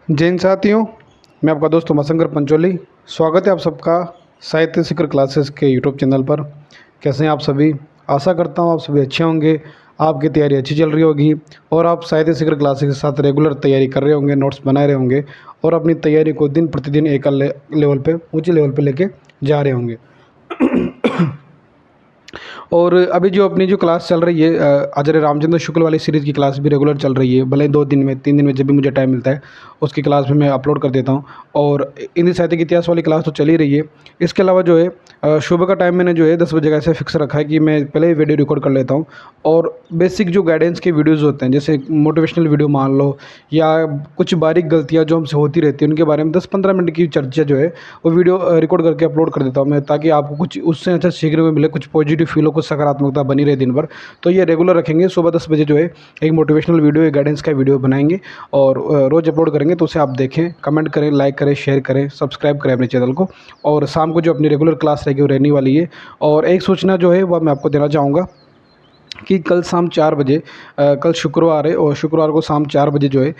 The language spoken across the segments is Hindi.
जैन साथियों, मैं आपका दोस्त उमाशंकर पंचोली। स्वागत है आप सबका साहित्य शिखर क्लासेस के यूट्यूब चैनल पर। कैसे हैं आप सभी? आशा करता हूं आप सभी अच्छे होंगे, आपकी तैयारी अच्छी चल रही होगी और आप साहित्य शिखर क्लासेस के साथ रेगुलर तैयारी कर रहे होंगे, नोट्स बना रहे होंगे और अपनी तैयारी को दिन प्रतिदिन एक लेवल पे, ऊँचे लेवल पे लेके जा रहे होंगे। और अभी जो अपनी जो क्लास चल रही है, आचार्य रामचंद्र शुक्ल वाली सीरीज़ की क्लास भी रेगुलर चल रही है। भले ही 2 दिन में, 3 दिन में, जब भी मुझे टाइम मिलता है उसकी क्लास भी मैं अपलोड कर देता हूँ। और हिंदी साहित्य के इतिहास वाली क्लास तो चल ही रही है। इसके अलावा जो है सुबह का टाइम मैंने जो है 10 बजे का ऐसे फिक्स रखा है कि मैं पहले ही वीडियो रिकॉर्ड कर लेता हूँ और बेसिक जो गाइडेंस के वीडियोज़ होते हैं, जैसे मोटिवेशनल वीडियो मान लो या कुछ बारीक गलतियाँ जो हमसे होती रहती हैं उनके बारे में 10-15 मिनट की चर्चा जो है वो वीडियो रिकॉर्ड करके अपलोड कर देता हूँ मैं, ताकि आपको कुछ उससे अच्छा सीखने को मिले, कुछ पॉजिटिव फील हो, कुछ सकारात्मकता बनी रहे दिन भर। तो ये रेगुलर रखेंगे। सुबह 10 बजे जो है एक मोटिवेशनल वीडियो, एक गाइडेंस का वीडियो बनाएंगे और रोज़ अपलोड करेंगे। तो उसे आप देखें, कमेंट करें, लाइक करें, शेयर करें, सब्सक्राइब करें अपने चैनल को। और शाम को जो अपनी रेगुलर क्लास रहेगी वो रहने वाली है। और एक सूचना जो है वह मैं आपको देना चाहूँगा कि कल शाम 4 बजे, कल शुक्रवार है और शुक्रवार को शाम 4 बजे जो है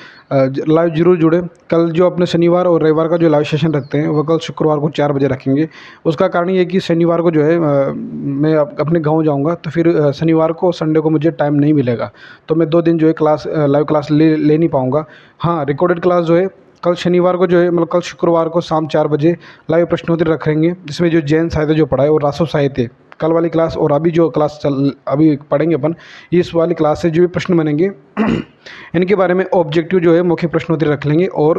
लाइव ज़रूर जुड़े। कल जो अपने शनिवार और रविवार का जो लाइव सेशन रखते हैं वह कल शुक्रवार को 4 बजे रखेंगे। उसका कारण ये है कि शनिवार को जो है मैं अपने गाँव जाऊंगा, तो फिर शनिवार को, संडे को मुझे टाइम नहीं मिलेगा। तो मैं 2 दिन जो है क्लास, लाइव क्लास ले नहीं पाऊँगा। हाँ, रिकॉर्डेड क्लास जो है कल शनिवार को जो है, मतलब कल शुक्रवार को शाम 4 बजे लाइव प्रश्नोत्तरी रखेंगे, जिसमें जो जैन साहित्य जो पढ़ा है और रासो साहित्य कल वाली क्लास और अभी जो क्लास अभी पढ़ेंगे अपन, इस वाली क्लास से जो भी प्रश्न बनेंगे इनके बारे में ऑब्जेक्टिव जो है मौखिक प्रश्नोत्तरी रख लेंगे और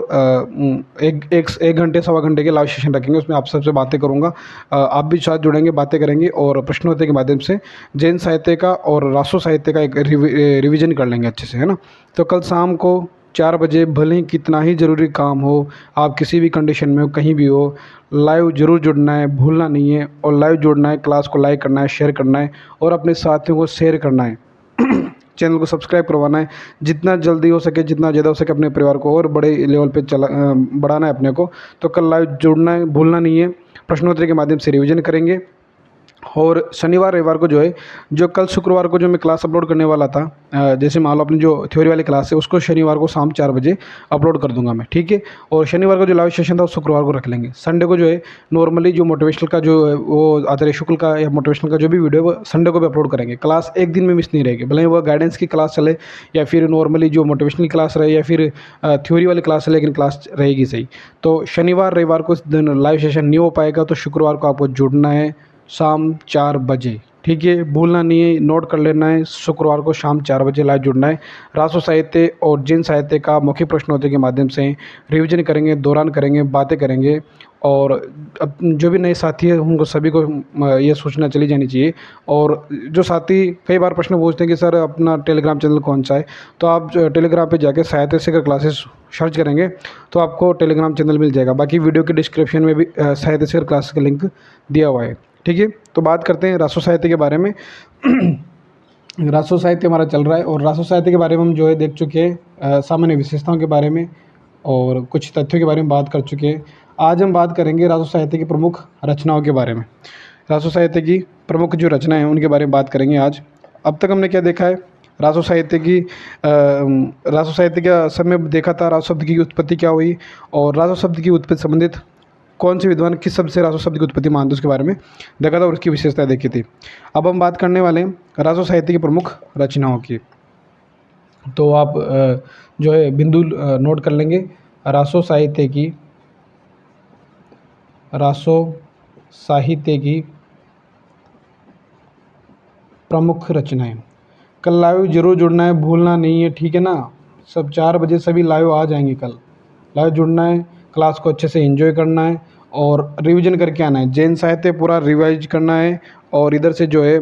एक घंटे, सवा घंटे के लाइव सेशन रखेंगे। उसमें आप सबसे बातें करूँगा, आप भी साथ जुड़ेंगे, बातें करेंगे और प्रश्नोत्तरी के माध्यम से जैन साहित्य का और रासो साहित्य का एक रिविजन कर लेंगे अच्छे से, है ना। तो कल शाम को 4 बजे, भले ही कितना ही ज़रूरी काम हो, आप किसी भी कंडीशन में हो, कहीं भी हो, लाइव ज़रूर जुड़ना है, भूलना नहीं है। और लाइव जुड़ना है, क्लास को लाइक करना है, शेयर करना है और अपने साथियों को शेयर करना है। चैनल को सब्सक्राइब करवाना है। जितना जल्दी हो सके, जितना ज़्यादा हो सके अपने परिवार को और बड़े लेवल पे बढ़ाना है अपने को। तो कल लाइव जुड़ना है, भूलना नहीं है। प्रश्नोत्तरी के माध्यम से रिविज़न करेंगे और शनिवार रविवार को जो है, जो कल शुक्रवार को जो मैं क्लास अपलोड करने वाला था, जैसे मान लो अपनी जो थ्योरी वाली क्लास है उसको शनिवार को शाम 4 बजे अपलोड कर दूंगा मैं, ठीक है। और शनिवार को जो लाइव सेशन था वो शुक्रवार को रख लेंगे। संडे को जो है नॉर्मली जो मोटिवेशनल का जो है वो आचार्य शुक्ल का या मोटिवेशनल का जो भी वीडियो है वो संडे को भी अपलोड करेंगे। क्लास एक दिन में मिस नहीं रहेगी, भले ही वो गाइडेंस की क्लास चले या फिर नॉर्मली जो मोटिवेशनल क्लास रहे या फिर थ्योरी वाली क्लास चले, लेकिन क्लास रहेगी सही। तो शनिवार रविवार को दिन लाइव सेशन नहीं हो पाएगा, तो शुक्रवार को आपको जुड़ना है शाम 4 बजे, ठीक है। भूलना नहीं है, नोट कर लेना है। शुक्रवार को शाम 4 बजे लाइव जुड़ना है। रासो साहित्य और जैन साहित्य का मौखिक प्रश्नोत्तरी के माध्यम से रिवीजन करेंगे, दौरान करेंगे, बातें करेंगे। और अब जो भी नए साथी हैं उनको सभी को ये सूचना चली जानी चाहिए। और जो साथी कई बार प्रश्न पूछते हैं कि सर अपना टेलीग्राम चैनल कौन सा है, तो आप टेलीग्राम पे जाके साहित्य शिखर क्लासेस सर्च करेंगे तो आपको टेलीग्राम चैनल मिल जाएगा। बाकी वीडियो के डिस्क्रिप्शन में भी साहित्य शिखर क्लासेस का लिंक दिया हुआ है, ठीक है। तो बात करते हैं रासो साहित्य के बारे में। रासो साहित्य हमारा चल रहा है और रासो साहित्य के बारे में हम जो है देख चुके हैं, सामान्य विशेषताओं के बारे में और कुछ तथ्यों के बारे में बात कर चुके हैं। आज हम बात करेंगे रासो साहित्य की प्रमुख रचनाओं के बारे में। रासो साहित्य की प्रमुख जो रचनाएं हैं उनके बारे में बात करेंगे आज। अब तक हमने क्या देखा है, रासो साहित्य की रासो साहित्य का समय देखा था, रासो शब्द की उत्पत्ति क्या हुई और रासो शब्द की उत्पत्ति संबंधित कौन से विद्वान किस शब्द से रासो शब्द की उत्पत्ति मानते उसके बारे में देखा था और उसकी विशेषताएं देखी थी। अब हम बात करने वाले हैं रासो साहित्य की प्रमुख रचनाओं की। तो आप जो है बिंदु नोट कर लेंगे। रासो साहित्य की, रासो साहित्य की प्रमुख रचनाएं। कल लाइव जरूर जुड़ना है, भूलना नहीं है, ठीक है ना। सब 4 बजे सभी लाइव आ जाएंगे। कल लाइव जुड़ना है, क्लास को अच्छे से एंजॉय करना है और रिवीजन करके आना है। जैन साहित्य पूरा रिवाइज करना है और इधर से जो है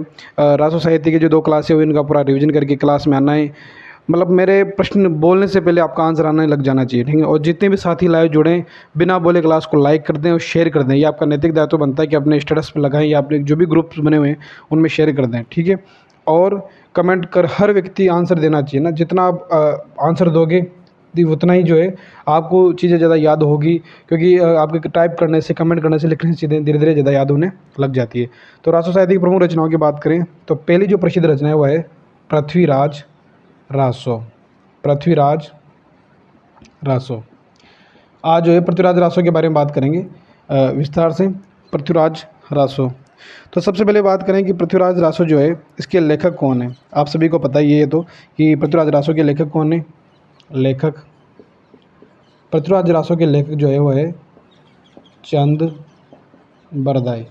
रासो साहित्य की जो 2 क्लासें हुई इनका पूरा रिवीजन करके क्लास में आना है। मतलब मेरे प्रश्न बोलने से पहले आपका आंसर आने लग जाना चाहिए, ठीक है। और जितने भी साथी लाइव जुड़ें, बिना बोले क्लास को लाइक कर दें और शेयर कर दें। ये आपका नैतिक दायित्व बनता है कि अपने स्टेटस पे लगाएं या अपने जो भी ग्रुप्स बने हुए हैं उनमें शेयर कर दें, ठीक है। और कमेंट कर हर व्यक्ति आंसर देना चाहिए ना। जितना आप आंसर दोगे उतना ही जो है आपको चीज़ें ज़्यादा याद होगी, क्योंकि आपके टाइप करने से, कमेंट करने से, लिखने से धीरे धीरे ज़्यादा याद होने लग जाती है। तो रासो साहित्य की प्रमुख रचनाओं की बात करें तो पहली जो प्रसिद्ध रचना है वह है पृथ्वीराज रासो। पृथ्वीराज रासो आज जो है पृथ्वीराज रासो के बारे में बात करेंगे विस्तार से। पृथ्वीराज रासो, तो सबसे पहले बात करें कि पृथ्वीराज रासो जो है इसके लेखक कौन है। आप सभी को पता ही है ये तो कि पृथ्वीराज रासो के लेखक कौन है। लेखक पृथ्वीराज रासो के लेखक जो है वो है चंद बरदाई।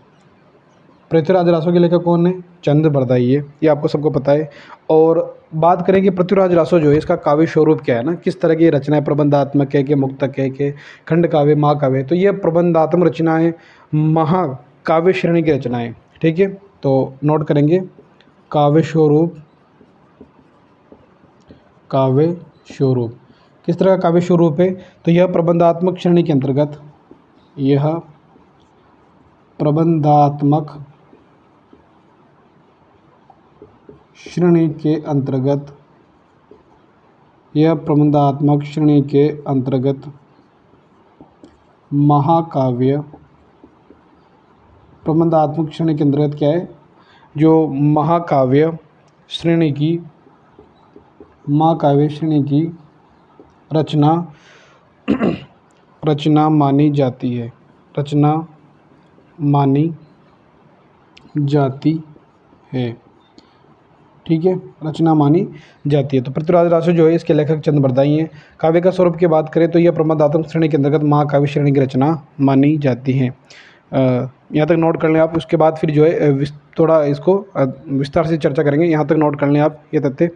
पृथ्वीराज रासो के लेखक कौन है? चंद बरदाई है, ये आपको सबको पता है। और बात करें कि पृथ्वीराज रासो जो है इसका काव्य स्वरूप क्या है ना, किस तरह की रचना है, प्रबंधात्मक है कि मुक्तक है कि खंड काव्य, महाकाव्य। तो ये प्रबंधात्मक रचनाएं, महाकाव्य श्रेणी की रचनाएं। ठीक है, तो नोट करेंगे काव्य स्वरूप। काव्य स्वरूप किस तरह का काव्य स्वरूप है? तो यह प्रबंधात्मक श्रेणी के अंतर्गत, यह प्रबंधात्मक श्रेणी के अंतर्गत, यह प्रबंधात्मक श्रेणी के अंतर्गत महाकाव्य, प्रबंधात्मक श्रेणी के अंतर्गत क्या है? जो महाकाव्य श्रेणी की, महाकाव्य श्रेणी की रचना मानी जाती है, रचना मानी जाती है। ठीक है, रचना मानी जाती है। तो पृथ्वीराज रासो जो है इसके लेखक चंद बरदाई हैं। काव्य का स्वरूप की बात करें तो यह प्रबंधात्मक श्रेणी के अंतर्गत महाकाव्य श्रेणी की रचना मानी जाती है। यहाँ तक नोट कर लें आप। उसके बाद फिर जो है थोड़ा इसको विस्तार से चर्चा करेंगे। यहाँ तक नोट कर लें आप ये तथ्य।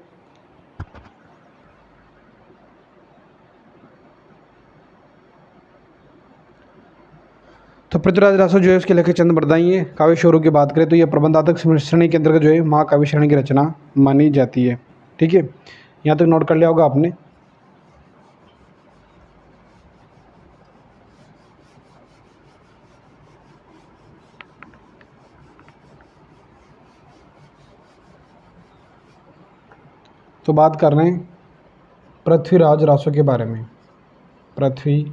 तो पृथ्वीराज रासो जो है उसके लेखक चंद बरदाई हैं। काव्य स्वरूप की बात करें तो यह प्रबंधात्मक श्रेणी के अंतर्गत जो है महाकाव्य श्रेणी की रचना मानी जाती है। ठीक है, यहाँ तक नोट कर लिया होगा आपने। तो बात कर रहे हैं पृथ्वीराज रासो के बारे में। पृथ्वीराज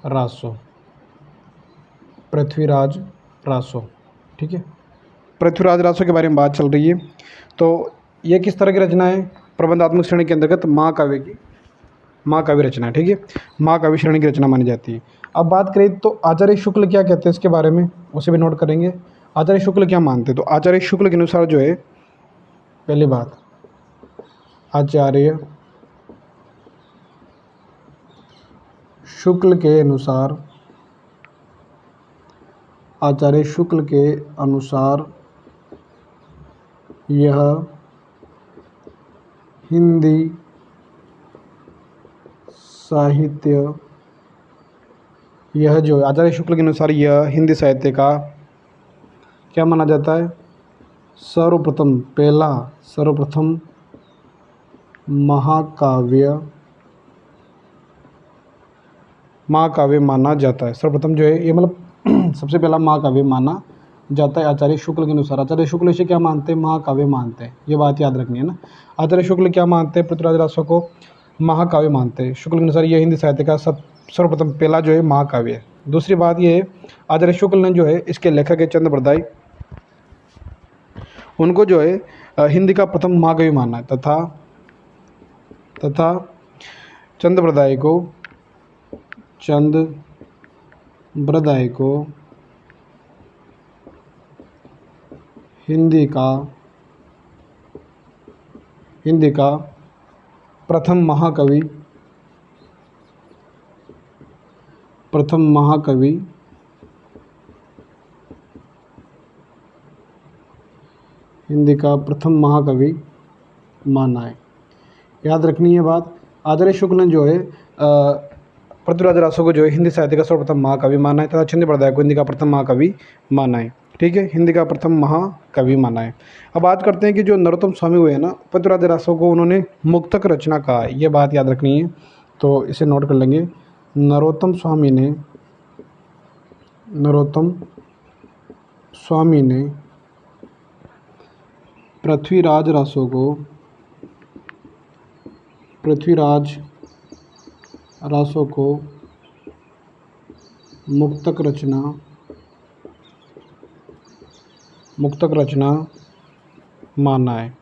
रासो, पृथ्वीराज रासो। ठीक है, पृथ्वीराज रासो के बारे में बात चल रही है। तो ये किस तरह की रचना है? प्रबंधात्मक श्रेणी के अंतर्गत महाकाव्य की, महाकाव्य रचना। ठीक है, महाकाव्य श्रेणी की रचना मानी जाती है। अब बात करें तो आचार्य शुक्ल क्या कहते हैं इसके बारे में, उसे भी नोट करेंगे। आचार्य शुक्ल क्या मानते हैं? तो आचार्य शुक्ल के अनुसार जो है, पहली बात, आचार्य शुक्ल के अनुसार, आचार्य शुक्ल के अनुसार यह हिंदी साहित्य, यह जो आचार्य शुक्ल के अनुसार यह हिंदी साहित्य का क्या माना जाता है? सर्वप्रथम, पहला, सर्वप्रथम महाकाव्य, महाकाव्य माना जाता है। सर्वप्रथम जो है ये मतलब सबसे पहला महाकाव्य माना जाता है आचार्य शुक्ल के अनुसार। आचार्य शुक्ल इसे क्या मानते हैं? महाकाव्य मानते हैं। ये बात याद रखनी है ना। आचार्य शुक्ल क्या मानते हैं? पृथ्वीराज रासो को महाकाव्य मानते हैं। शुक्ल के अनुसार यह हिंदी साहित्य का सर्वप्रथम पहला जो है महाकाव्य है। दूसरी बात ये है, आचार्य शुक्ल ने जो है इसके लेखक है चंद बरदाई, उनको जो है हिंदी का प्रथम महाकाव्य माना है। तथा चंद बरदाई को, चंद बरदाई को हिंदी का प्रथम महाकवि हिंदी का प्रथम महाकवि माना है। याद रखनी है बात। आचार्य शुक्ल ने जो है पृथ्वीराज रासो को जो है हिंदी साहित्य का सर्वप्रथम महाकवि माना है तथा चंद बरदाई को हिंदी का प्रथम महाकवि माना है। ठीक है, हिंदी का प्रथम महाकवि माना है। अब बात करते हैं कि जो नरोत्तम स्वामी हुए हैं ना, पृथ्वीराज रासो को उन्होंने मुक्तक रचना कहा है। ये बात याद रखनी है, तो इसे नोट कर लेंगे। नरोत्तम स्वामी ने पृथ्वीराज रासो को मुक्तक रचना माना है।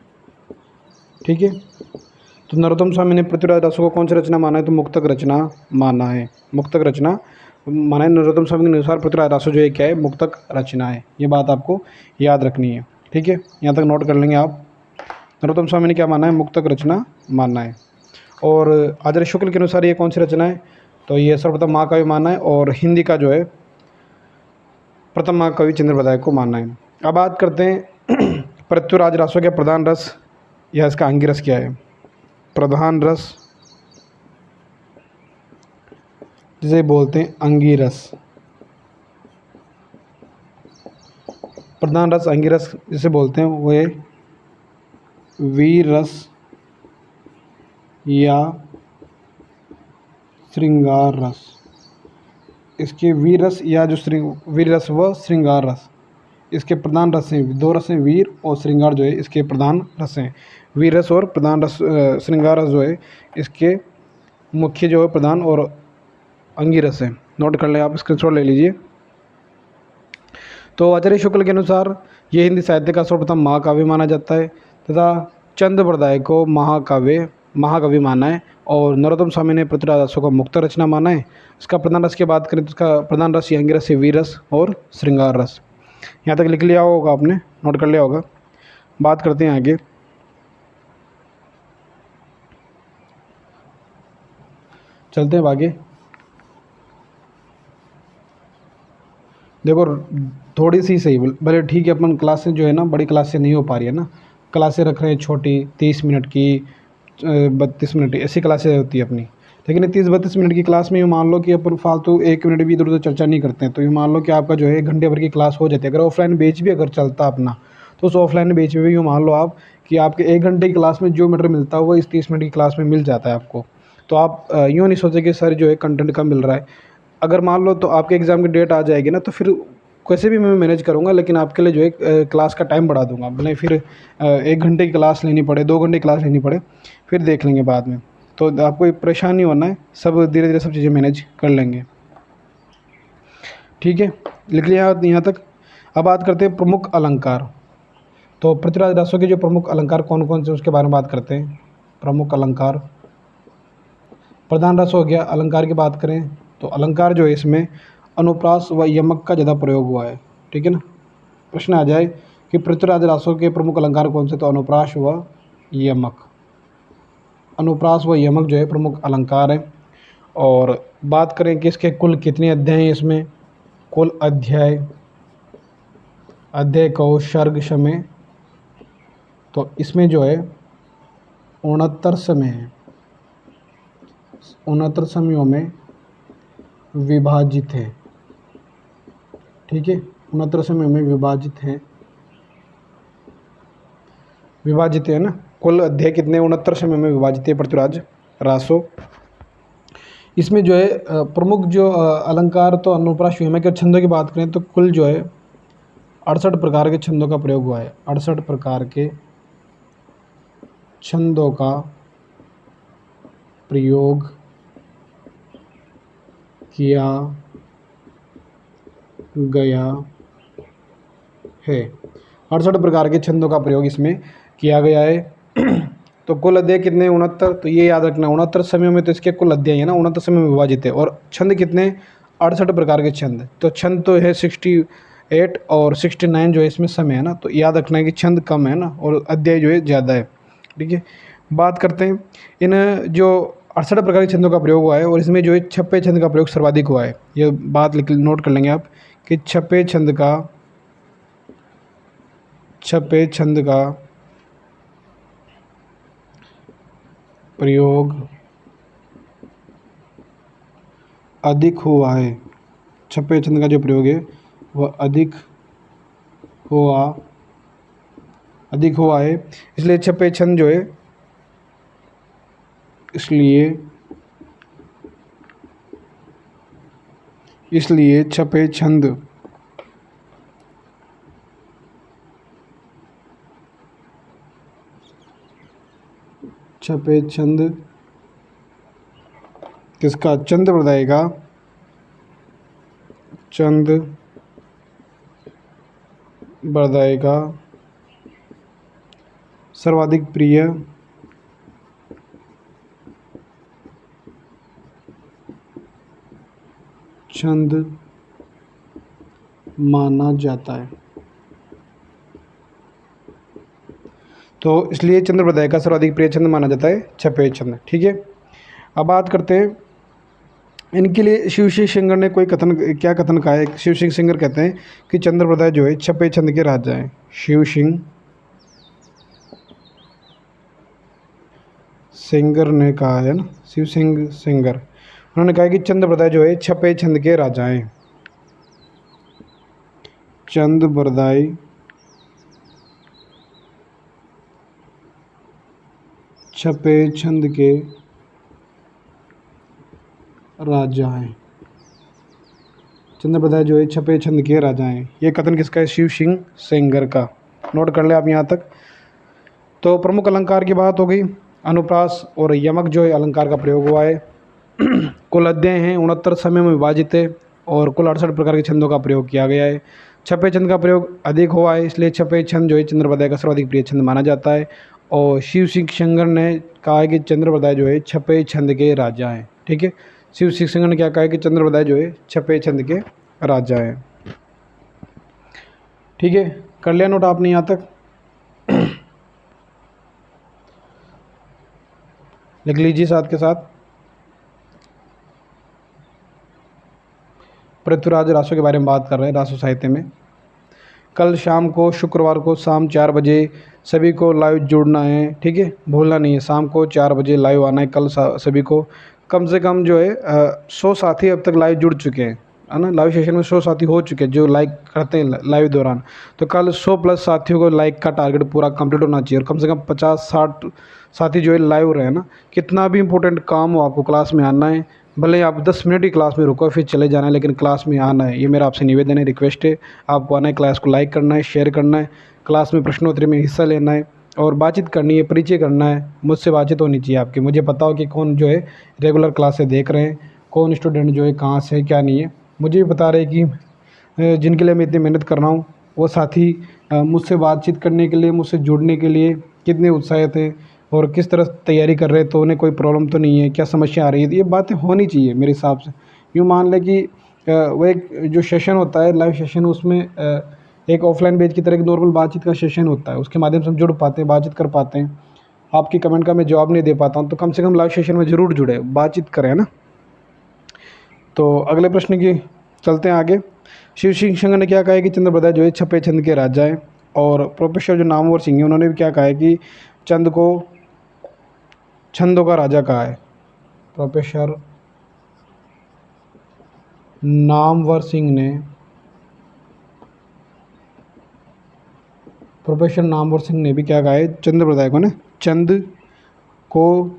ठीक है, तो नरोत्तम स्वामी ने पृथ्वीराज रासो को कौन सी रचना माना है? तो मुक्तक रचना माना है। मुक्तक रचना माना है। नरोत्तम स्वामी के अनुसार पृथ्वीराज रासो जो है क्या है? मुक्तक रचना है। ये बात आपको याद रखनी है, ठीक है, यहाँ तक नोट कर लेंगे आप। नरोत्तम स्वामी ने क्या माना है? मुक्तक रचना मानना है। और आचार्य शुक्ल के अनुसार ये कौन सी रचना है? तो ये सर्वप्रथम महाकाव्य मानना है, और हिंदी का जो है प्रथम महाकवि चंद्रप्रदाय को मानना है। अब बात करते हैं पृथ्वीराज रासो के प्रधान रस या इसका अंगी रस क्या है? प्रधान रस जिसे बोलते हैं अंगी रस। प्रधान रस अंगी रस जिसे बोलते हैं वो है वीर रस या श्रृंगार रस। इसके वीर रस या जो वीर रस व श्रृंगार रस, इसके प्रधान रस हैं। दो रस हैं, वीर और श्रृंगार जो है इसके प्रधान रस हैं। वीर रस और प्रधान रस श्रृंगार रस जो है इसके मुख्य जो है प्रधान और अंगी रस है। नोट कर लें आप, स्क्रीनशॉट ले लीजिए। तो आचार्य शुक्ल के अनुसार ये हिंदी साहित्य का सर्वप्रथम महाकाव्य माना जाता है तथा चंद्रप्रदाय को महाकवि माना है। और नरोत्तम स्वामी ने पृथ्वीराज रासो को मुक्त रचना माना है। इसका प्रधान रस की बात करें तो इसका प्रधान रस अंगी रस है वीर रस और श्रृंगार रस। यहाँ तक लिख लिया होगा आपने, नोट कर लिया होगा। बात करते हैं आगे। चलते हैं आगे। देखो थोड़ी सी सही भले ठीक है, अपन क्लासें जो है ना बड़ी क्लासें नहीं हो पा रही है ना, क्लासें रख रहे हैं छोटी 30 मिनट की 32 मिनट की, ऐसी क्लासें होती है अपनी। लेकिन 30-32 मिनट की क्लास में ये मान लो कि अपन फालतू 1 मिनट भी इधर उधर चर्चा नहीं करते हैं, तो ये मान लो कि आपका जो है 1 घंटे भर की क्लास हो जाती है। अगर ऑफलाइन बैच भी अगर चलता अपना, तो उस ऑफलाइन बैच में भी यूँ मान लो आप कि आपके 1 घंटे की क्लास में जो मटेरियल मिलता है वो इस 30 मिनट की क्लास में मिल जाता है आपको। तो आप यूँ नहीं सोचे कि सर जो है कंटेंट कम मिल रहा है। अगर मान लो तो आपके एग्ज़ाम की डेट आ जाएगी ना, तो फिर कैसे भी मैं मैनेज करूँगा, लेकिन आपके लिए जो है क्लास का टाइम बढ़ा दूँगा। भले फिर 1 घंटे की क्लास लेनी पड़े, 2 घंटे की क्लास लेनी पड़े, फिर देख लेंगे बाद में। तो आपको परेशान नहीं होना है, सब धीरे धीरे सब चीज़ें मैनेज कर लेंगे, ठीक है। लिख लिया यहाँ तक। अब बात करते हैं प्रमुख अलंकार। तो पृथ्वीराज रासो के जो प्रमुख अलंकार कौन कौन से उसके बारे में बात करते हैं। प्रमुख अलंकार, प्रधान रस हो गया। अलंकार की बात करें तो अलंकार जो है इसमें अनुप्रास व यमक का ज़्यादा प्रयोग हुआ है, ठीक है ना। प्रश्न आ जाए कि पृथ्वीराज रासो के प्रमुख अलंकार कौन से, तो अनुप्रास व यमक। अनुप्रास व यमक जो है प्रमुख अलंकार है। और बात करें कि इसके कुल कितने अध्याय हैं इसमें, कुल अध्याय कहो सर्ग समय, तो इसमें जो है 69 समय है, 69 समयों में विभाजित है, ठीक है। 69 समयों में विभाजित है ना। कुल अध्याय कितने, 69 समय में विभाजित है पृथ्वीराज रासो। इसमें जो है प्रमुख जो अलंकार तो अनुप्रास यमक के छंदों की बात करें तो कुल जो है 68 प्रकार के छंदों का प्रयोग हुआ है। 68 प्रकार के छंदों का प्रयोग किया गया है। 68 प्रकार के छंदों का प्रयोग इसमें किया गया है। तो कुल अध्याय कितने, 69। तो ये याद रखना 69 समयों में, तो इसके कुल अध्याय है ना 69 समय में विभाजित है। और छंद कितने, 68 प्रकार के छंद। तो छंद तो है 68 और 69 जो है इसमें समय है ना, तो याद रखना है कि छंद कम है ना और अध्याय जो है ज़्यादा है, ठीक है। बात करते हैं इन जो 68 प्रकार के छंदों का प्रयोग हुआ है, और इसमें जो है छप्पे छंद का प्रयोग सर्वाधिक हुआ है। ये बात नोट कर लेंगे आप कि छप्पे छंद का प्रयोग अधिक हुआ है। छप्पे छंद का जो प्रयोग है वह अधिक हुआ है। इसलिए छप्पे छंद जो है, इसलिए छप्पे छंद किसका, चंद्रप्रदाय का, चंद्रप्रदाय का सर्वाधिक प्रिय छंद माना जाता है। तो इसलिए चंद्रप्रदाय का सर्वाधिक प्रिय छंद माना जाता है छपे छंद। ठीक है, अब बात करते हैं इनके लिए। शिव सिंह सेंगर ने कोई कथन, क्या कथन कहा है? शिव सिंह सेंगर कहते हैं कि चंद्रप्रदाय जो है छपे छंद के राजा हैं। शिव सिंह सेंगर ने कहा है ना, शिव सिंह सेंगर, उन्होंने कहा कि चंद्रप्रदाय जो है छपे छंद के राजा हैं। चंद्रप्रदाय छपे छंद के राजा हैं। चंद्रप्रदाय जो है छपे छंद के राजा हैं। ये कथन किसका है? शिव सिंह सेंगर का। नोट कर ले आप यहाँ तक। तो प्रमुख अलंकार की बात हो गई। अनुप्रास और यमक जो है अलंकार का प्रयोग हुआ है। कुल अध्याय हैं 69 समय में विभाजित है और कुल 68 प्रकार के छंदों का प्रयोग किया गया है। छपे छंद का प्रयोग अधिक हुआ है, इसलिए छपे छंद जो है चंद्रप्रदाय का सर्वाधिक प्रिय छंद माना जाता है। और शिव सिंह सेंगर ने कहा है कि चंद्रप्रदाय जो है छपे छंद के राजा हैं। ठीक है, शिव सिंह सेंगर ने क्या कहा है कि चंद्रप्रदाय जो है छपे छंद के राजा हैं। ठीक है, कर लिया नोट आपने यहाँ तक? लिख लीजिए साथ के साथ। पृथ्वीराज रासो के बारे में बात कर रहे हैं, रासो साहित्य में। कल शाम को, शुक्रवार को शाम 4 बजे सभी को लाइव जुड़ना है। ठीक है, भूलना नहीं है, शाम को 4 बजे लाइव आना है कल सभी को। कम से कम जो है 100 साथी अब तक लाइव जुड़ चुके हैं, है ना। लाइव सेशन में 100 साथी हो चुके हैं जो लाइक करते हैं लाइव दौरान। तो कल 100 प्लस साथियों को लाइक का टारगेट पूरा कंप्लीट होना चाहिए और कम से कम 50-60 साथी जो है लाइव रहे ना। कितना भी इंपॉर्टेंट काम हो, आपको क्लास में आना है। भले आप 10 मिनट ही क्लास में रुको, फिर चले जाना है, लेकिन क्लास में आना है। ये मेरा आपसे निवेदन है, रिक्वेस्ट है। आपको आना है, क्लास को लाइक करना है, शेयर करना है, क्लास में प्रश्नोत्तरी में हिस्सा लेना है और बातचीत करनी है, परिचय करना है। मुझसे बातचीत होनी चाहिए आपकी। मुझे पता हो कि कौन जो है रेगुलर क्लासें देख रहे हैं, कौन स्टूडेंट जो है कहाँ से है, क्या नहीं है। मुझे भी बता रहे कि जिनके लिए मैं इतनी मेहनत कर रहा हूँ वो साथी मुझसे बातचीत करने के लिए, मुझसे जुड़ने के लिए कितने उत्साहित हैं और किस तरह तैयारी कर रहे हैं। तो उन्हें कोई प्रॉब्लम तो नहीं है, क्या समस्या आ रही है, तो ये बातें होनी चाहिए मेरे हिसाब से। यूँ मान लें कि वो एक जो सेशन होता है लाइव सेशन, उसमें एक ऑफलाइन बेच की तरह एक नॉर्मल बातचीत का सेशन होता है, उसके माध्यम से हम जुड़ पाते हैं, बातचीत कर पाते हैं। आपकी कमेंट का मैं जवाब नहीं दे पाता हूँ, तो कम से कम लाइव सेशन में ज़रूर जुड़े, बातचीत करें, है ना। तो अगले प्रश्न की चलते हैं आगे। शिव सिंह संघ ने क्या कहा है कि चंद्रप्रदाय जो है छपे छंद के राजा हैं। और प्रोफेसर जो नामवर सिंह है उन्होंने भी क्या कहा है कि चंद को छंदों का राजा कहा है। प्रोफेसर नामवर सिंह ने भी क्या कहा है? चंद्रप्रदाय को ना चंद को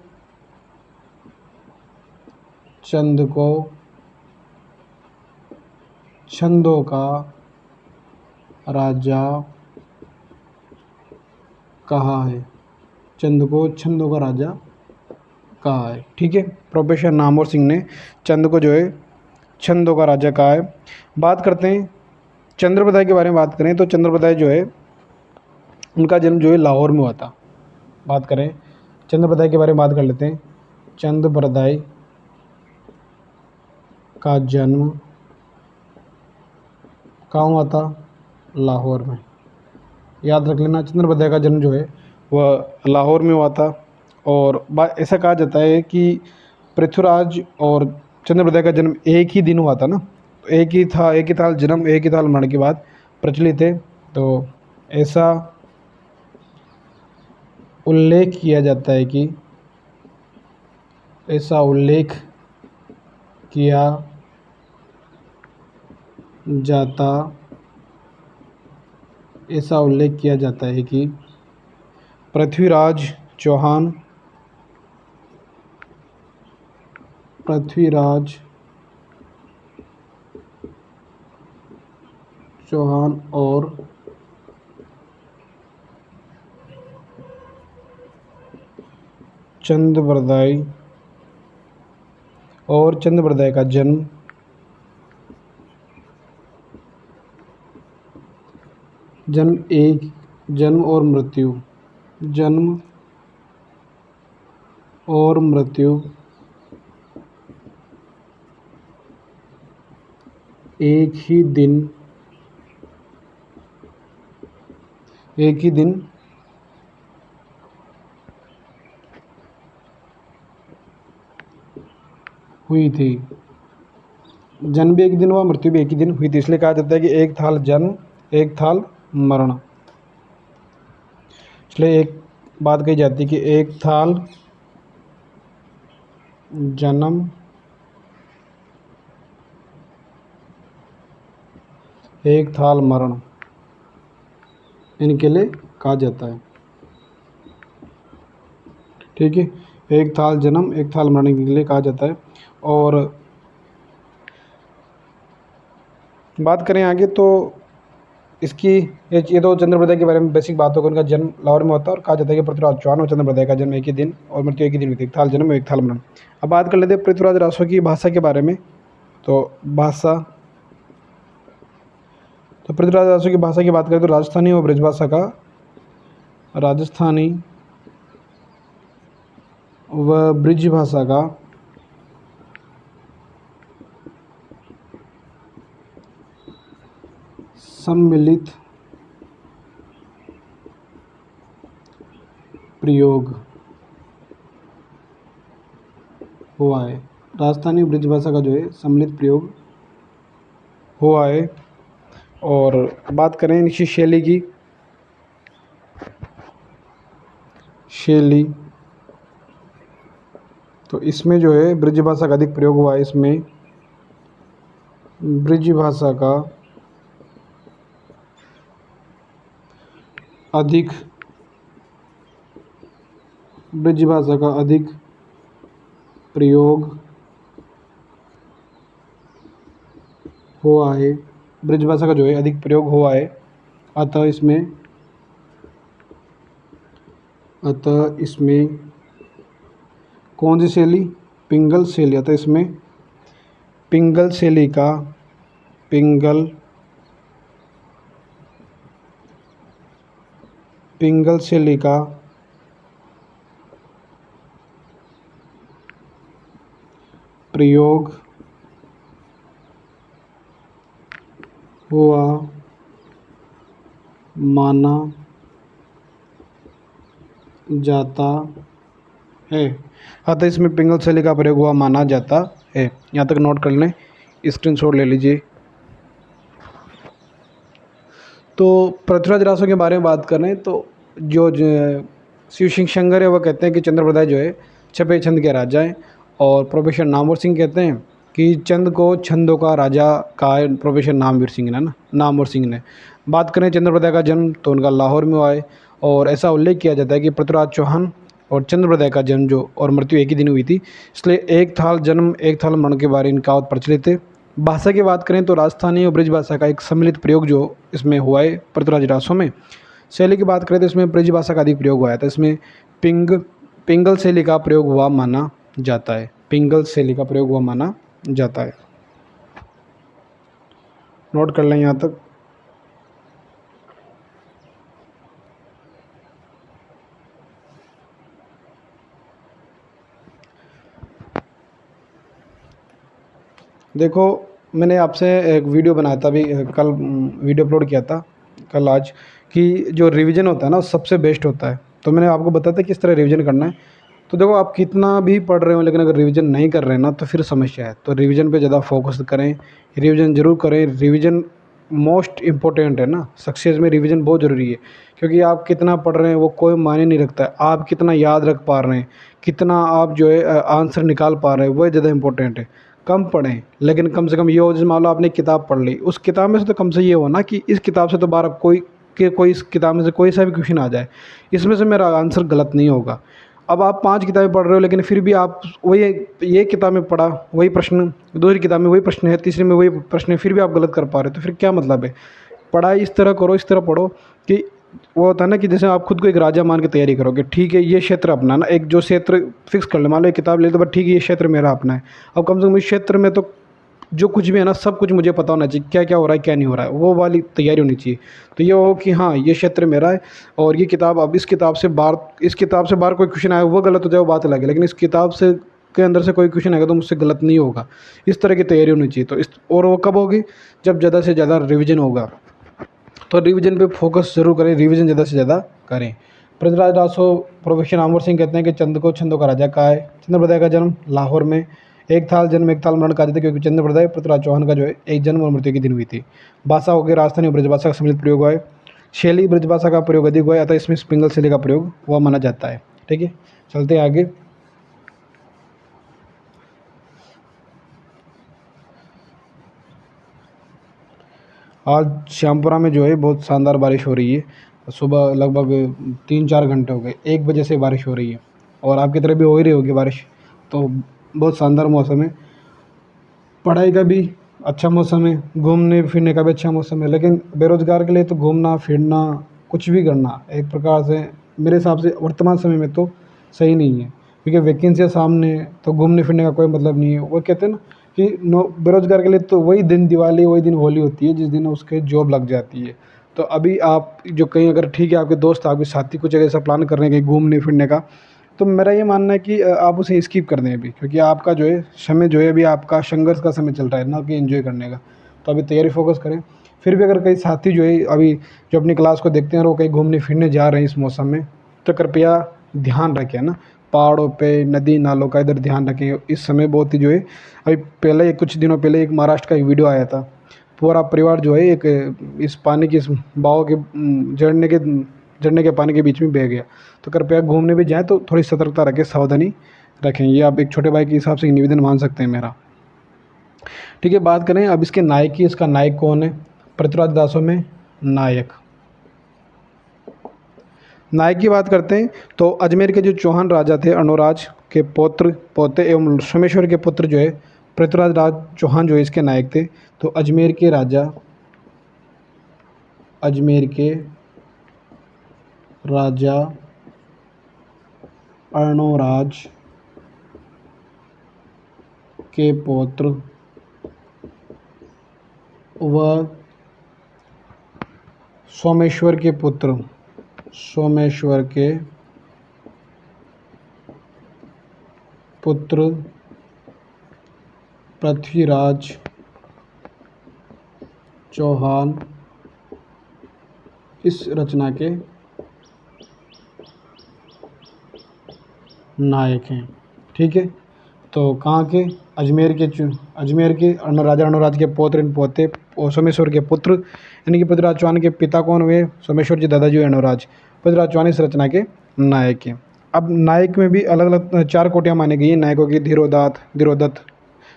छंदों का राजा कहा है। चंद को छंदों का राजा कहा है। ठीक है, प्रोफेसर नामवर सिंह ने चंद को जो है छंदों का राजा कहा है। बात करते हैं चंद्रप्रदाय के बारे में। बात करें तो चंद्रप्रदाय जो है उनका जन्म जो है लाहौर में हुआ था। बात करें चंद्रप्रदाय के बारे में, बात कर लेते हैं। चंद्रप्रदाय का जन्म कहाँ हुआ था? लाहौर में। याद रख लेना, चंद्रप्रदाय का जन्म जो है वह लाहौर में हुआ था। और ऐसा कहा जाता है कि पृथ्वीराज और चंद्रप्रदाय का जन्म एक ही दिन हुआ था ना। तो एक ही था जन्म, एक ही था मरण की बात प्रचलित है। तो ऐसा उल्लेख किया जाता है कि ऐसा उल्लेख किया जाता है कि पृथ्वीराज चौहान और चंद्रप्रदाय का जन्म और मृत्यु एक ही दिन हुई थी। जन्म भी एक ही दिन हुआ, मृत्यु भी एक ही दिन हुई थी, इसलिए कहा जाता है कि एक थाल जन्म एक थाल मरण। इसलिए एक बात कही जाती है कि एक थाल जन्म एक थाल मरण, इनके लिए कहा जाता है। ठीक है, एक थाल जन्म एक थाल मरण के लिए कहा जाता है। और बात करें आगे तो इसकी ये तो चंद्रप्रदा के बारे में बेसिक बात होगी। उनका जन्म लाहौर में होता है और कहा जाता है कि पृथ्वीराज चौहान और चंद्रप्रदा का जन्म एक ही दिन और मृत्यु एक ही दिन हुई थी, एक थाल जन्म एक थाल मरण। अब बात कर लेते हैं पृथ्वीराज रासो की भाषा के बारे में। तो भाषा, तो पृथ्वीराज रासो की भाषा की बात करें तो राजस्थानी और ब्रजभाषा का, राजस्थानी व ब्रिज भाषा का सम्मिलित प्रयोग हुआ है। राजस्थानी ब्रिज भाषा का जो है सम्मिलित प्रयोग हुआ है। और बात करें इनकी शैली की, शैली तो इसमें जो है ब्रिज भाषा का अधिक प्रयोग हुआ है। इसमें ब्रिज भाषा का अधिक प्रयोग हुआ है। ब्रिज भाषा का जो है अधिक प्रयोग हुआ है। अतः इसमें कौन सी शैली, पिंगल शैली, अतः इसमें पिंगल शैली का प्रयोग हुआ माना जाता है। अतः इसमें पिंगल शैली का प्रयोग हुआ माना जाता है। यहाँ तक नोट कर लें, स्क्रीनशॉट ले लीजिए। तो पृथ्वीराज रासो के बारे में बात करें तो जो शिव सिंह शंकर है वह कहते हैं कि चंद्रप्रदा जो है छपे छंद के राजा हैं। और प्रोफेसर नामवर सिंह कहते हैं कि चंद को छंदों का राजा कहा है प्रोफेसर नामवर सिंह ने नामवर सिंह ने। बात करें चंद्रप्रदा का जन्म तो उनका लाहौर में हुआ है। और ऐसा उल्लेख किया जाता है कि पृथ्वीराज चौहान और चंद्रप्रदा का जन्म जो और मृत्यु एक ही दिन हुई थी, इसलिए एक थाल जन्म एक थाल मरण के बारे में इनका प्रचलित है। भाषा की बात करें तो राजस्थानी और ब्रिज भाषा का एक सम्मिलित प्रयोग जो इसमें हुआ है पृथ्वीराज रासो में। शैली की बात करें तो इसमें ब्रिज भाषा का अधिक प्रयोग हुआ है, तो इसमें पिंगल शैली का प्रयोग हुआ माना जाता है। पिंगल शैली का प्रयोग हुआ माना जाता है। नोट कर लें यहाँ तक। देखो, मैंने आपसे एक वीडियो बनाया था अभी कल, वीडियो अपलोड किया था कल आज, कि जो रिवीजन होता है ना सबसे बेस्ट होता है। तो मैंने आपको बताया था किस तरह रिवीजन करना है। तो देखो, आप कितना भी पढ़ रहे हो लेकिन अगर रिवीजन नहीं कर रहे हैं ना तो फिर समस्या है। तो रिवीजन पे ज़्यादा फोकस करें, रिवीजन ज़रूर करें। रिवीजन मोस्ट इम्पोर्टेंट है ना, सक्सेस में रिवीजन बहुत ज़रूरी है। क्योंकि आप कितना पढ़ रहे हैं वो कोई मायने नहीं रखता है, आप कितना याद रख पा रहे हैं, कितना आप जो है आंसर निकाल पा रहे हैं, वह ज़्यादा इंपॉर्टेंट है। कम पढ़ें लेकिन कम से कम ये हो, जैसे मान लो आपने किताब पढ़ ली, उस किताब में से तो कम से ये हो ना कि इस किताब से तो बार कोई इस किताब में से कोई सा भी क्वेश्चन आ जाए, इसमें से मेरा आंसर गलत नहीं होगा। अब आप 5 किताबें पढ़ रहे हो लेकिन फिर भी आप वही ये किताब में पढ़ा वही प्रश्न, दूसरी किताब में वही प्रश्न है, तीसरी में वही प्रश्न है, फिर भी आप गलत कर पा रहे हो, तो फिर क्या मतलब है। पढ़ाई इस तरह करो, इस तरह पढ़ो कि वो होता है ना कि जैसे आप खुद को एक राजा मान के तैयारी करोगे। ठीक है, ये क्षेत्र अपना ना, एक जो क्षेत्र फिक्स कर लो, मान लो एक किताब ले तो बट ठीक है ये क्षेत्र मेरा अपना है। अब कम से कम इस क्षेत्र में तो जो कुछ भी है ना सब कुछ मुझे पता होना चाहिए, क्या क्या हो रहा है क्या नहीं हो रहा है, वो वाली तैयारी होनी चाहिए। तो ये हो कि हाँ ये क्षेत्र मेरा है और ये किताब, अब इस किताब से बाहर कोई क्वेश्चन आया वो गलत हो जाए वो बात अलग है, लेकिन इस किताब से के अंदर से कोई क्वेश्चन आएगा तो मुझसे गलत नहीं होगा, इस तरह की तैयारी होनी चाहिए। तो इस और वो कब होगी, जब ज़्यादा से ज़्यादा रिवीजन होगा। तो रिवीजन पे फोकस जरूर करें, रिवीजन ज़्यादा से ज़्यादा करें। पृथ्वीराज रासो प्रोफेसर आमर सिंह कहते हैं कि चंद को छंदों का राजा कहा है। चंद्रप्रदाय का जन्म लाहौर में, एक थाल जन्म एक थाल मरण कहा जाता है क्योंकि चंद्रप्रदाय पृथ्वीराज चौहान का जो है एक जन्म और मृत्यु की दिन हुई थी। भाषा हो गई राजस्थानी और ब्रजभाषा का सम्मिलित प्रयोग हुआ है। शैली ब्रजभाषा का प्रयोग अधिक हुआ है, अतः इसमें पिंगल शैली का प्रयोग हुआ माना जाता है। ठीक है, चलते हैं आगे। आज श्यामपुरा में जो है बहुत शानदार बारिश हो रही है। सुबह लगभग 3-4 घंटे हो गए, 1 बजे से बारिश हो रही है और आपकी तरफ भी हो ही रही होगी बारिश। तो बहुत शानदार मौसम है, पढ़ाई का भी अच्छा मौसम है, घूमने फिरने का भी अच्छा मौसम है। लेकिन बेरोज़गार के लिए तो घूमना फिरना कुछ भी करना एक प्रकार से मेरे हिसाब से वर्तमान समय में तो सही नहीं है, क्योंकि वैकेंसी सामने है, तो घूमने फिरने का कोई मतलब नहीं है। वो कहते हैं ना कि नो बेरोज़गार के लिए तो वही दिन दिवाली वही दिन होली होती है जिस दिन उसके जॉब लग जाती है। तो अभी आप जो कहीं अगर ठीक है आपके दोस्त आपके साथी कुछ जगह ऐसा प्लान कर रहे हैं कहीं घूमने फिरने का, तो मेरा ये मानना है कि आप उसे स्किप कर दें अभी, क्योंकि आपका जो है समय जो है अभी आपका संघर्ष का समय चल रहा है, ना कि एंजॉय करने का। तो अभी तैयारी फोकस करें। फिर भी अगर कई साथी जो है अभी जो अपनी क्लास को देखते हैं और वो कहीं घूमने फिरने जा रहे हैं इस मौसम में, तो कृपया ध्यान रखें ना, पहाड़ों पे नदी नालों का इधर ध्यान रखें। इस समय बहुत ही जो है अभी पहले कुछ दिनों पहले एक महाराष्ट्र का एक वीडियो आया था, पूरा परिवार जो है एक इस पानी की इस बहाव के झरने के पानी के बीच में बह गया। तो कृपया घूमने भी जाएँ तो थोड़ी सतर्कता रखें, सावधानी रखें। ये आप एक छोटे भाई के हिसाब से एक निवेदन मान सकते हैं मेरा। ठीक है, बात करें अब इसके नायक की। इसका नायक कौन है? पृथ्वीराज रासो में नायक नायक की बात करते हैं तो अजमेर के जो चौहान राजा थे अर्णोराज के पोते एवं सोमेश्वर के पुत्र जो है पृथ्वीराज राज चौहान जो है इसके नायक थे। तो अजमेर के राजा अर्णोराज के पौत्र व सोमेश्वर के पुत्र पृथ्वीराज चौहान इस रचना के नायक हैं। ठीक है, तो कहाँ के? अजमेर के राजा अर्णोराज के पोते और सोमेश्वर के पुत्र यानी कि पृथ्वीराज चौहान के पिता कौन हुए? सोमेश्वर जी दादाजी अर्णोराज। पृथ्वीराज चौहान इस रचना के नायक हैं। अब नायक में भी अलग अलग 4 कोटियाँ मानी गई हैं नायकों की। धीरोदत्त,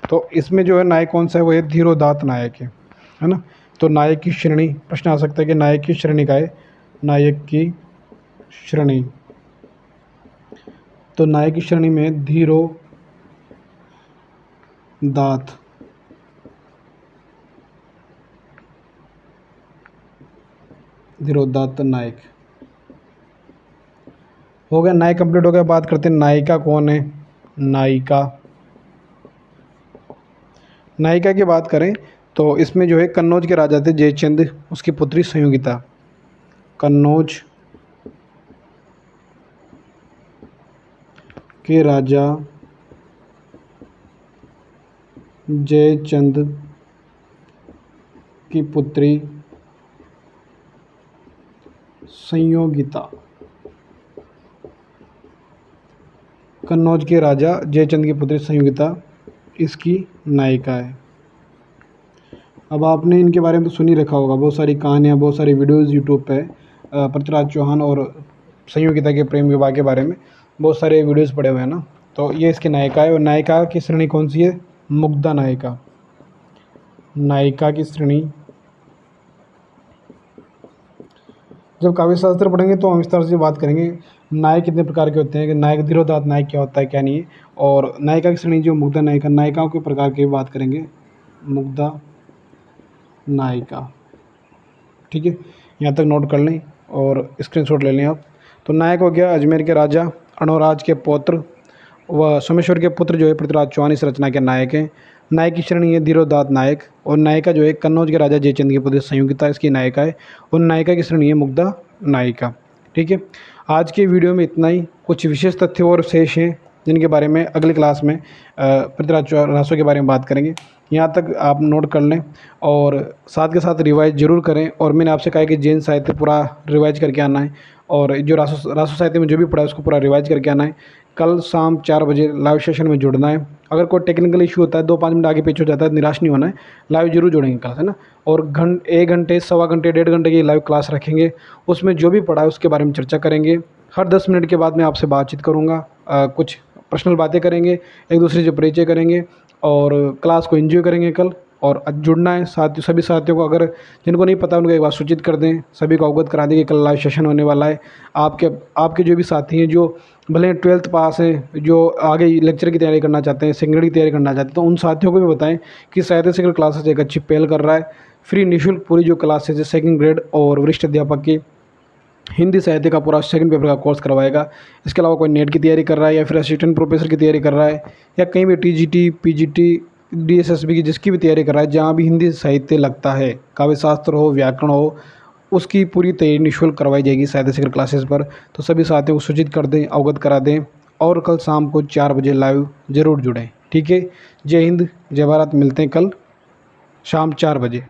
तो इसमें जो है नायक कौन सा है? वो है धीरोदात्त नायक है ना। तो नायक की श्रेणी प्रश्न आ सकता है कि नायक की श्रेणी का है। नायक की श्रेणी, तो नायक की श्रेणी में धीरोदात्त नायक हो गया। नायक कंप्लीट हो गया। बात करते हैं नायिका कौन है। नायिका की बात करें तो इसमें जो है कन्नौज के राजा थे जयचंद, उसकी पुत्री संयोगिता। कन्नौज के राजा जयचंद की पुत्री संयोगिता। कन्नौज के राजा जयचंद की पुत्री संयोगिता इसकी नायिका है। अब आपने इनके बारे में तो सुन ही रखा होगा, बहुत सारी कहानियाँ बहुत सारी वीडियोज़ यूट्यूब पे पृथ्वीराज चौहान और संयोगिता के प्रेम विवाह के बारे में बहुत सारे वीडियोज़ पड़े हुए हैं ना। तो ये इसकी नायिका है। और नायिका की श्रेणी कौन सी है? मुग्धा नायिका। नायिका की श्रेणी, जब काव्य शास्त्र पढ़ेंगे तो हम विस्तार से बात करेंगे नायक कितने प्रकार के होते हैं, कि नायक धीरोदात्त नायक क्या होता है क्या नहीं है, और नायिका की श्रेणी जो मुग्धा नायिका, नायिकाओं के प्रकार की बात करेंगे। मुग्धा नायिका, ठीक है, यहाँ तक नोट कर लें और स्क्रीनशॉट ले लें आप। तो नायक हो गया अजमेर के राजा अर्णोराज के पौत्र व सोमेश्वर के पुत्र जो है पृथ्वीराज चौहान इस रचना के नायक हैं। नायक की श्रेणी है धीरोदात्त नायक, और नायिका जो है कन्नौज के राजा जयचंद की पुत्री संयोगिता इसकी नायिका है, और नायिका की श्रेणी है मुग्धा नायिका। ठीक है, आज के वीडियो में इतना ही। कुछ विशेष तथ्य और शेष हैं जिनके बारे में अगली क्लास में पृथ्वीराज रासो के बारे में बात करेंगे। यहाँ तक आप नोट कर लें और साथ के साथ रिवाइज ज़रूर करें। और मैंने आपसे कहा है कि जैन साहित्य पूरा रिवाइज करके आना है और जो रासो साहित्य में जो भी पढ़ा है उसको पूरा रिवाइज करके आना है। कल शाम 4 बजे लाइव सेशन में जुड़ना है। अगर कोई टेक्निकल इशू होता है 2-5 मिनट आगे पीछे हो जाता है, निराश नहीं होना है, लाइव जरूर जुड़ेंगे कल, है ना। और 1 घंटे, सवा घंटे, 1.5 घंटे की लाइव क्लास रखेंगे। उसमें जो भी पढ़ा है उसके बारे में चर्चा करेंगे। हर 10 मिनट के बाद मैं आपसे बातचीत करूँगा, कुछ पर्सनल बातें करेंगे, एक दूसरे से परिचय करेंगे और क्लास को एंजॉय करेंगे कल। और जुड़ना है साथ सभी साथियों को, अगर जिनको नहीं पता उनको एक बार सूचित कर दें, सभी को अवगत करा दें कि कल लाइव सेशन होने वाला है। आपके जो भी साथी हैं जो भले 12th पास हैं, जो आगे लेक्चर की तैयारी करना चाहते हैं, सेकेंडरी की तैयारी करना चाहते हैं, तो उन साथियों को भी बताएं कि साहित्य सेकंड क्लासेस एक अच्छी पहल कर रहा है। फ्री निःशुल्क पूरी जो क्लासेज है सेकंड ग्रेड और वरिष्ठ अध्यापक की हिंदी साहित्य का पूरा सेकंड पेपर का कोर्स करवाएगा। इसके अलावा कोई नेट की तैयारी कर रहा है या फिर असिस्टेंट प्रोफेसर की तैयारी कर रहा है या कहीं भी टीजीटी, पीजीटी, डीएसएसबी की जिसकी भी तैयारी कर रहा है, जहाँ भी हिंदी साहित्य लगता है, काव्य शास्त्र हो, व्याकरण हो, उसकी पूरी तैयारी निःशुल्क करवाई जाएगी साहित्य सेकंड क्लासेस पर। तो सभी साथियों को सूचित कर दें, अवगत करा दें और कल शाम को 4 बजे लाइव ज़रूर जुड़ें। ठीक है। जय हिंद, जय भारत। मिलते हैं कल शाम 4 बजे।